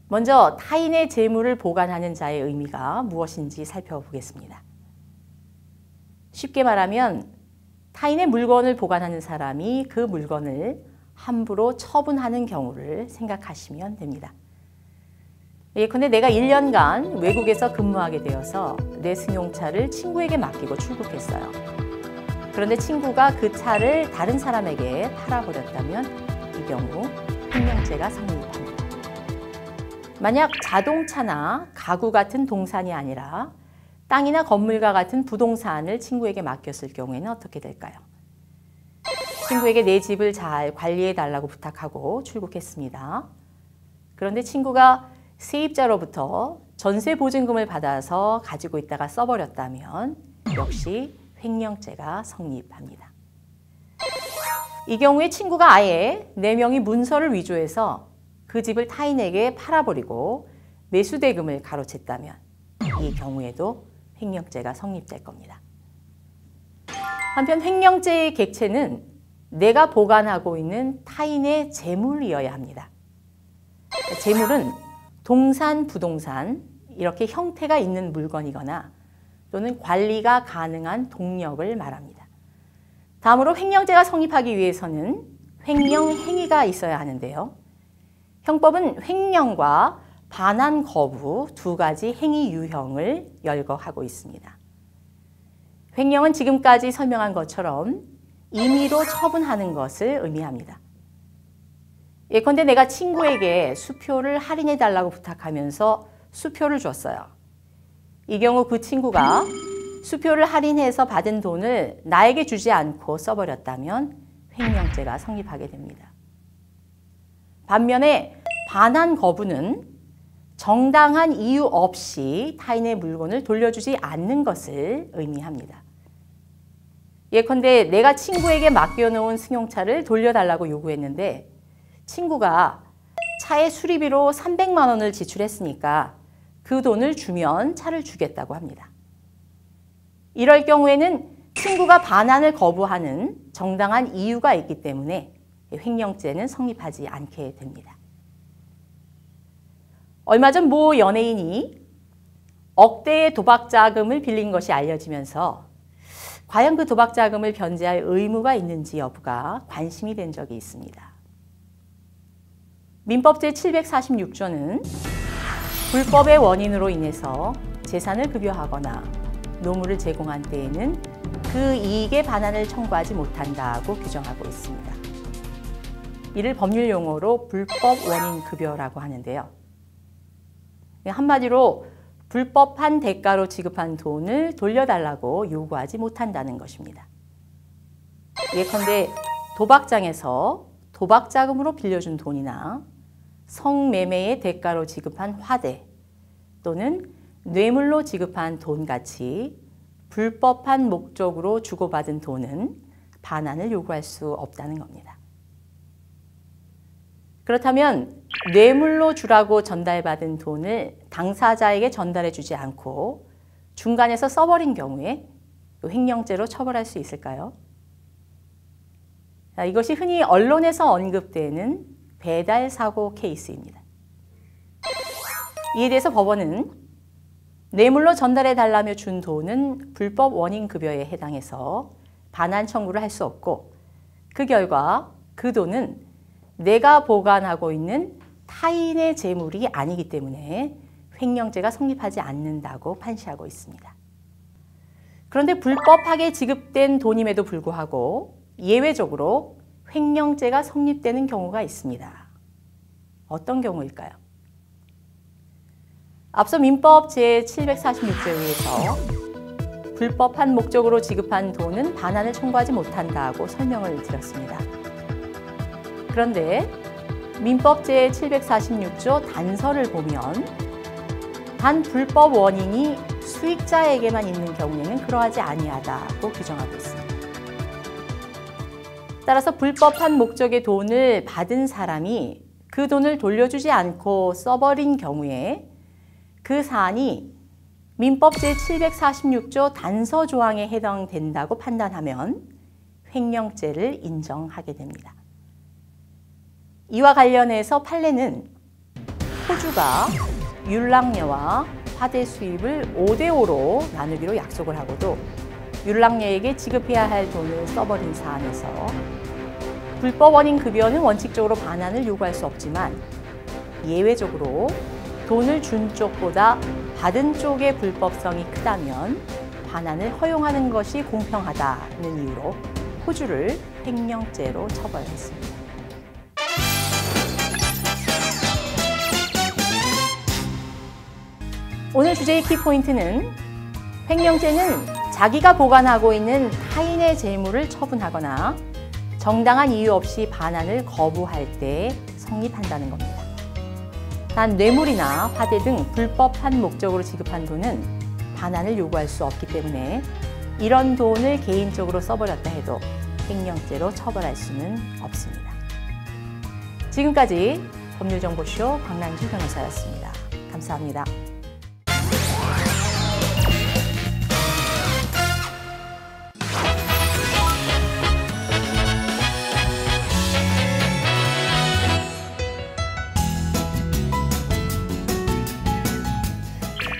먼저 타인의 재물을 보관하는 자의 의미가 무엇인지 살펴보겠습니다. 쉽게 말하면 타인의 물건을 보관하는 사람이 그 물건을 함부로 처분하는 경우를 생각하시면 됩니다. 예컨대 내가 1년간 외국에서 근무하게 되어서 내 승용차를 친구에게 맡기고 출국했어요. 그런데 친구가 그 차를 다른 사람에게 팔아버렸다면 이 경우 횡령죄가 성립합니다. 만약 자동차나 가구 같은 동산이 아니라 땅이나 건물과 같은 부동산을 친구에게 맡겼을 경우에는 어떻게 될까요? 친구에게 내 집을 잘 관리해달라고 부탁하고 출국했습니다. 그런데 친구가 세입자로부터 전세 보증금을 받아서 가지고 있다가 써버렸다면 역시 횡령죄가 성립합니다. 이 경우에 친구가 아예 내 명의 문서를 위조해서 그 집을 타인에게 팔아버리고 매수대금을 가로챘다면 이 경우에도 횡령죄가 성립될 겁니다. 한편 횡령죄의 객체는 내가 보관하고 있는 타인의 재물이어야 합니다. 재물은 동산, 부동산 이렇게 형태가 있는 물건이거나 또는 관리가 가능한 동력을 말합니다. 다음으로 횡령죄가 성립하기 위해서는 횡령 행위가 있어야 하는데요. 형법은 횡령과 반환 거부 두 가지 행위 유형을 열거하고 있습니다. 횡령은 지금까지 설명한 것처럼 임의로 처분하는 것을 의미합니다. 예컨대 내가 친구에게 수표를 할인해달라고 부탁하면서 수표를 줬어요. 이 경우 그 친구가 수표를 할인해서 받은 돈을 나에게 주지 않고 써버렸다면 횡령죄가 성립하게 됩니다. 반면에 반환 거부는 정당한 이유 없이 타인의 물건을 돌려주지 않는 것을 의미합니다. 예컨대 내가 친구에게 맡겨놓은 승용차를 돌려달라고 요구했는데 친구가 차의 수리비로 300만 원을 지출했으니까 그 돈을 주면 차를 주겠다고 합니다. 이럴 경우에는 친구가 반환을 거부하는 정당한 이유가 있기 때문에 횡령죄는 성립하지 않게 됩니다. 얼마 전 모 연예인이 억대의 도박 자금을 빌린 것이 알려지면서 과연 그 도박 자금을 변제할 의무가 있는지 여부가 관심이 된 적이 있습니다. 민법 제746조는 불법의 원인으로 인해서 재산을 급여하거나 노무를 제공한 때에는 그 이익의 반환을 청구하지 못한다고 규정하고 있습니다. 이를 법률 용어로 불법 원인 급여라고 하는데요. 한마디로 불법한 대가로 지급한 돈을 돌려달라고 요구하지 못한다는 것입니다. 예컨대 도박장에서 도박자금으로 빌려준 돈이나 성매매의 대가로 지급한 화대 또는 뇌물로 지급한 돈같이 불법한 목적으로 주고받은 돈은 반환을 요구할 수 없다는 겁니다. 그렇다면 뇌물로 주라고 전달받은 돈을 당사자에게 전달해 주지 않고 중간에서 써버린 경우에 횡령죄로 처벌할 수 있을까요? 이것이 흔히 언론에서 언급되는 배달 사고 케이스입니다. 이에 대해서 법원은 뇌물로 전달해 달라며 준 돈은 불법 원인 급여에 해당해서 반환 청구를 할 수 없고 그 결과 그 돈은 내가 보관하고 있는 타인의 재물이 아니기 때문에 횡령죄가 성립하지 않는다고 판시하고 있습니다. 그런데 불법하게 지급된 돈임에도 불구하고 예외적으로 횡령죄가 성립되는 경우가 있습니다. 어떤 경우일까요? 앞서 민법 제746조에 의해서 불법한 목적으로 지급한 돈은 반환을 청구하지 못한다고 설명을 드렸습니다. 그런데 민법 제746조 단서를 보면 단 불법 원인이 수익자에게만 있는 경우에는 그러하지 아니하다고 규정하고 있습니다. 따라서 불법한 목적의 돈을 받은 사람이 그 돈을 돌려주지 않고 써버린 경우에 그 사안이 민법 제746조 단서 조항에 해당된다고 판단하면 횡령죄를 인정하게 됩니다. 이와 관련해서 판례는 호주가 율랑녀와 화대 수입을 5대5로 나누기로 약속을 하고도 율랑녀에게 지급해야 할 돈을 써버린 사안에서 불법 원인 급여는 원칙적으로 반환을 요구할 수 없지만 예외적으로 돈을 준 쪽보다 받은 쪽의 불법성이 크다면 반환을 허용하는 것이 공평하다는 이유로 호주를 횡령죄로 처벌했습니다. 오늘 주제의 키포인트는 횡령죄는 자기가 보관하고 있는 타인의 재물을 처분하거나 정당한 이유 없이 반환을 거부할 때 성립한다는 겁니다. 단 뇌물이나 화대 등 불법한 목적으로 지급한 돈은 반환을 요구할 수 없기 때문에 이런 돈을 개인적으로 써버렸다 해도 횡령죄로 처벌할 수는 없습니다. 지금까지 법률정보쇼 박난주 변호사였습니다. 감사합니다.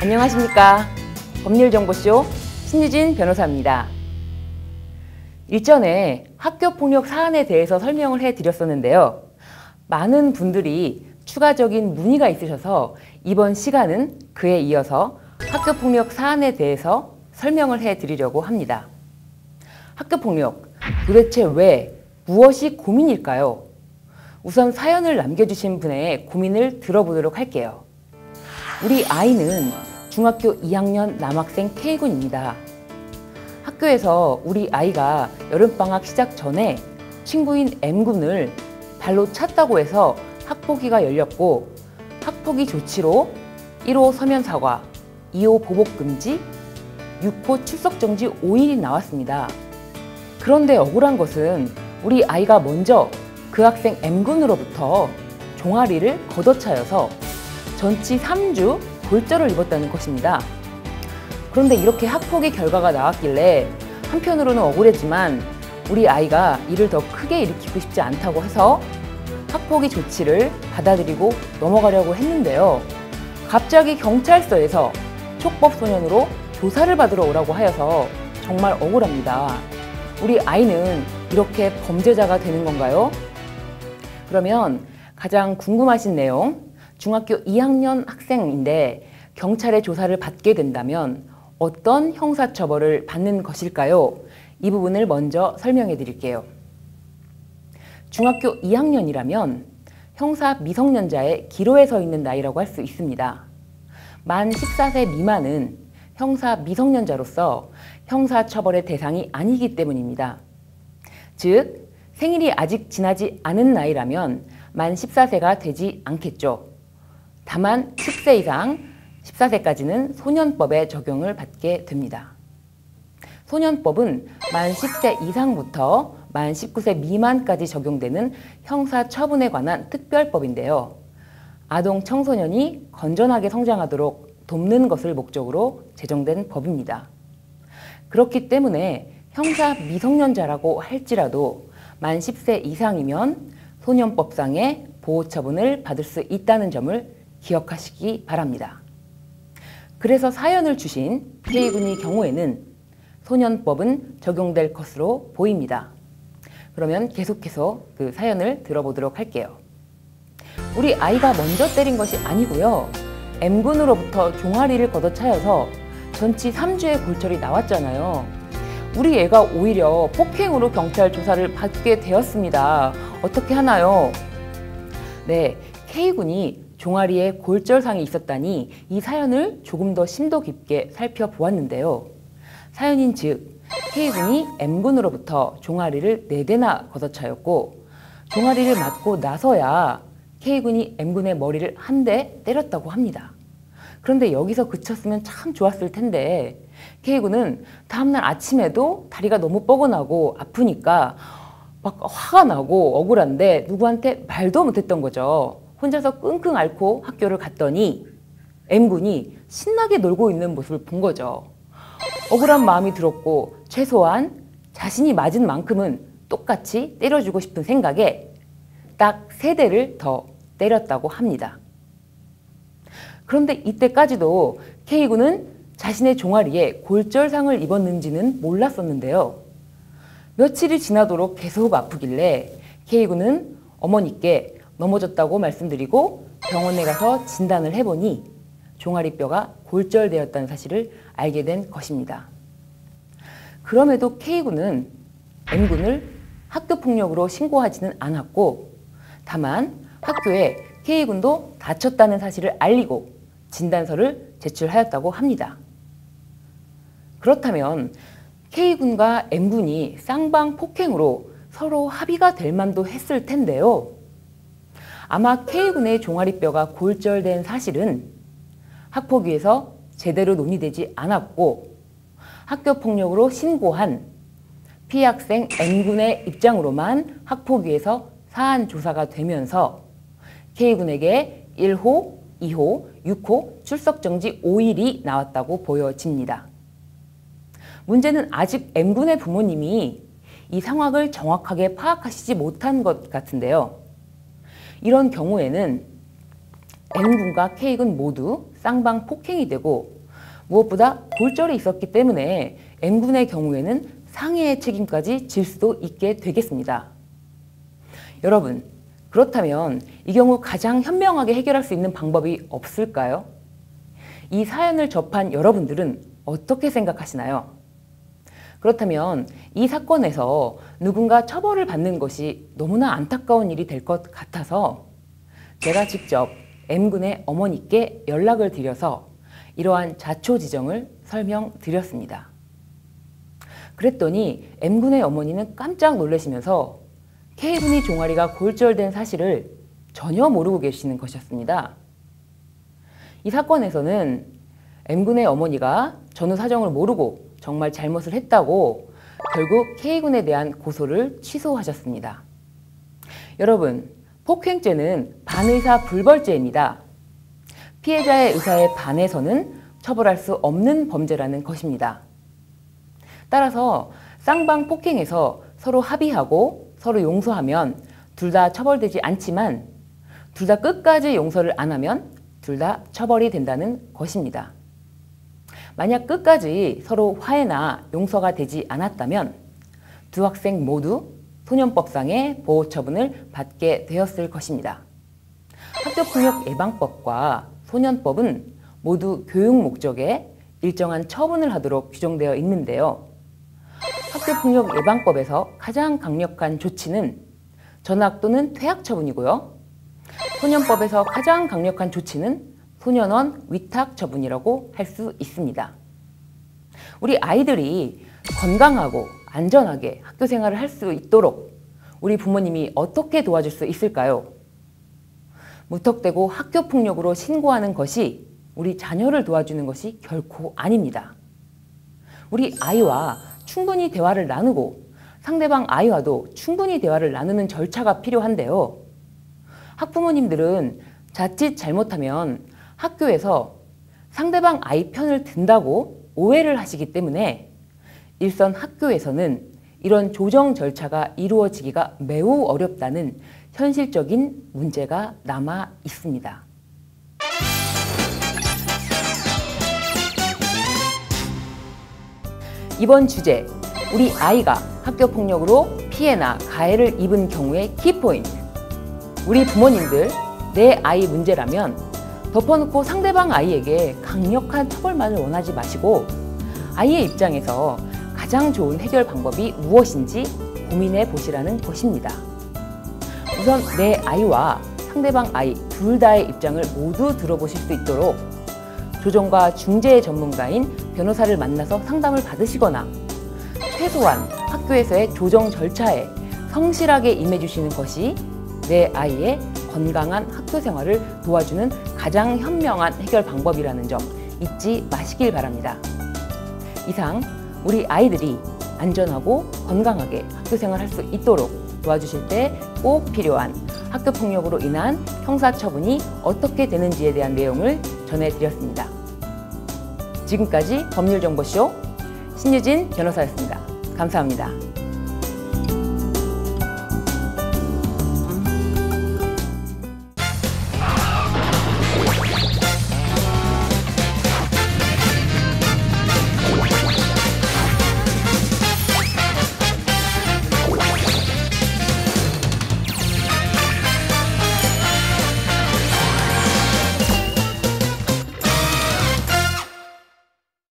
안녕하십니까. 법률정보쇼 신유진 변호사입니다. 일전에 학교폭력 사안에 대해서 설명을 해드렸었는데요. 많은 분들이 추가적인 문의가 있으셔서 이번 시간은 그에 이어서 학교폭력 사안에 대해서 설명을 해드리려고 합니다. 학교폭력, 도대체 왜, 무엇이 고민일까요? 우선 사연을 남겨주신 분의 고민을 들어보도록 할게요. 우리 아이는 중학교 2학년 남학생 K군입니다. 학교에서 우리 아이가 여름방학 시작 전에 친구인 M군을 발로 찼다고 해서 학폭위가 열렸고 학폭위 조치로 1호 서면 사과, 2호 보복 금지, 6호 출석 정지 5일이 나왔습니다. 그런데 억울한 것은 우리 아이가 먼저 그 학생 M군으로부터 종아리를 걷어차여서 전치 3주 골절을 입었다는 것입니다. 그런데 이렇게 학폭의 결과가 나왔길래 한편으로는 억울했지만 우리 아이가 이를 더 크게 일으키고 싶지 않다고 해서 학폭위 조치를 받아들이고 넘어가려고 했는데요. 갑자기 경찰서에서 촉법소년으로 조사를 받으러 오라고 하여서 정말 억울합니다. 우리 아이는 이렇게 범죄자가 되는 건가요? 그러면 가장 궁금하신 내용, 중학교 2학년 학생인데 경찰의 조사를 받게 된다면 어떤 형사처벌을 받는 것일까요? 이 부분을 먼저 설명해 드릴게요. 중학교 2학년이라면 형사 미성년자의 기로에 서 있는 나이라고 할 수 있습니다. 만 14세 미만은 형사 미성년자로서 형사처벌의 대상이 아니기 때문입니다. 즉, 생일이 아직 지나지 않은 나이라면 만 14세가 되지 않겠죠. 다만 10세 이상 14세까지는 소년법에 적용을 받게 됩니다. 소년법은 만 10세 이상부터 만 19세 미만까지 적용되는 형사처분에 관한 특별법인데요. 아동 청소년이 건전하게 성장하도록 돕는 것을 목적으로 제정된 법입니다. 그렇기 때문에 형사 미성년자라고 할지라도 만 10세 이상이면 소년법상의 보호처분을 받을 수 있다는 점을 기억하시기 바랍니다. 그래서 사연을 주신 K군의 경우에는 소년법은 적용될 것으로 보입니다. 그러면 계속해서 그 사연을 들어보도록 할게요. 우리 아이가 먼저 때린 것이 아니고요. M군으로부터 종아리를 걷어차여서 전치 3주의 골절이 나왔잖아요. 우리 애가 오히려 폭행으로 경찰 조사를 받게 되었습니다. 어떻게 하나요? 네, K군이 종아리에 골절상이 있었다니 이 사연을 조금 더 심도 깊게 살펴보았는데요. 사연인 즉 K군이 M군으로부터 종아리를 4대나 걷어차였고 종아리를 맞고 나서야 K군이 M군의 머리를 한 대 때렸다고 합니다. 그런데 여기서 그쳤으면 참 좋았을 텐데 K군은 다음날 아침에도 다리가 너무 뻐근하고 아프니까 막 화가 나고 억울한데 누구한테 말도 못했던 거죠. 혼자서 끙끙 앓고 학교를 갔더니 M군이 신나게 놀고 있는 모습을 본 거죠. 억울한 마음이 들었고 최소한 자신이 맞은 만큼은 똑같이 때려주고 싶은 생각에 딱 3대를 더 때렸다고 합니다. 그런데 이때까지도 K군은 자신의 종아리에 골절상을 입었는지는 몰랐었는데요. 며칠이 지나도록 계속 아프길래 K군은 어머니께 넘어졌다고 말씀드리고 병원에 가서 진단을 해보니 종아리뼈가 골절되었다는 사실을 알게 된 것입니다. 그럼에도 K군은 M군을 학교폭력으로 신고하지는 않았고 다만 학교에 K군도 다쳤다는 사실을 알리고 진단서를 제출하였다고 합니다. 그렇다면 K군과 M군이 쌍방폭행으로 서로 합의가 될 만도 했을 텐데요. 아마 K군의 종아리뼈가 골절된 사실은 학폭위에서 제대로 논의되지 않았고 학교폭력으로 신고한 피해 학생 M군의 입장으로만 학폭위에서 사안 조사가 되면서 K군에게 1호, 2호, 6호 출석정지 5일이 나왔다고 보여집니다. 문제는 아직 M군의 부모님이 이 상황을 정확하게 파악하시지 못한 것 같은데요. 이런 경우에는 M군과 K군 모두 쌍방 폭행이 되고 무엇보다 골절이 있었기 때문에 M군의 경우에는 상해의 책임까지 질 수도 있게 되겠습니다. 여러분, 그렇다면 이 경우 가장 현명하게 해결할 수 있는 방법이 없을까요? 이 사연을 접한 여러분들은 어떻게 생각하시나요? 그렇다면 이 사건에서 누군가 처벌을 받는 것이 너무나 안타까운 일이 될 것 같아서 제가 직접 M군의 어머니께 연락을 드려서 이러한 자초지정을 설명드렸습니다. 그랬더니 M군의 어머니는 깜짝 놀라시면서 K군이 종아리가 골절된 사실을 전혀 모르고 계시는 것이었습니다. 이 사건에서는 M군의 어머니가 전후 사정을 모르고 정말 잘못을 했다고 결국 K군에 대한 고소를 취소하셨습니다. 여러분, 폭행죄는 반의사 불벌죄입니다. 피해자의 의사에 반해서는 처벌할 수 없는 범죄라는 것입니다. 따라서 쌍방 폭행에서 서로 합의하고 서로 용서하면 둘 다 처벌되지 않지만 둘 다 끝까지 용서를 안 하면 둘 다 처벌이 된다는 것입니다. 만약 끝까지 서로 화해나 용서가 되지 않았다면 두 학생 모두 소년법상의 보호처분을 받게 되었을 것입니다. 학교폭력 예방법과 소년법은 모두 교육 목적에 일정한 처분을 하도록 규정되어 있는데요. 학교폭력 예방법에서 가장 강력한 조치는 전학 또는 퇴학 처분이고요. 소년법에서 가장 강력한 조치는 소년원 위탁 처분이라고 할 수 있습니다. 우리 아이들이 건강하고 안전하게 학교 생활을 할 수 있도록 우리 부모님이 어떻게 도와줄 수 있을까요? 무턱대고 학교폭력으로 신고하는 것이 우리 자녀를 도와주는 것이 결코 아닙니다. 우리 아이와 충분히 대화를 나누고 상대방 아이와도 충분히 대화를 나누는 절차가 필요한데요. 학부모님들은 자칫 잘못하면 학교에서 상대방 아이 편을 든다고 오해를 하시기 때문에 일선 학교에서는 이런 조정 절차가 이루어지기가 매우 어렵다는 현실적인 문제가 남아 있습니다. 이번 주제, 우리 아이가 학교폭력으로 피해나 가해를 입은 경우의 키포인트. 우리 부모님들, 내 아이 문제라면 덮어놓고 상대방 아이에게 강력한 처벌만을 원하지 마시고 아이의 입장에서 가장 좋은 해결 방법이 무엇인지 고민해 보시라는 것입니다. 우선 내 아이와 상대방 아이 둘 다의 입장을 모두 들어보실 수 있도록 조정과 중재 전문가인 변호사를 만나서 상담을 받으시거나 최소한 학교에서의 조정 절차에 성실하게 임해주시는 것이 내 아이의 건강한 학교 생활을 도와주는 가장 현명한 해결 방법이라는 점 잊지 마시길 바랍니다. 이상 우리 아이들이 안전하고 건강하게 학교 생활할 수 있도록 도와주실 때 꼭 필요한 학교폭력으로 인한 형사처분이 어떻게 되는지에 대한 내용을 전해드렸습니다. 지금까지 법률정보쇼 신유진 변호사였습니다. 감사합니다.